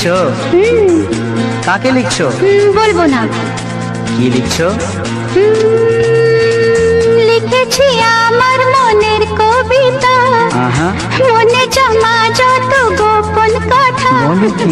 লিখছো? কাকে লিখছো? বলবো না। কি লিখছো? লিখেছি আমার মনের কবিতা, আহা, মনে জমা যত গোপন কথা। বলো কি?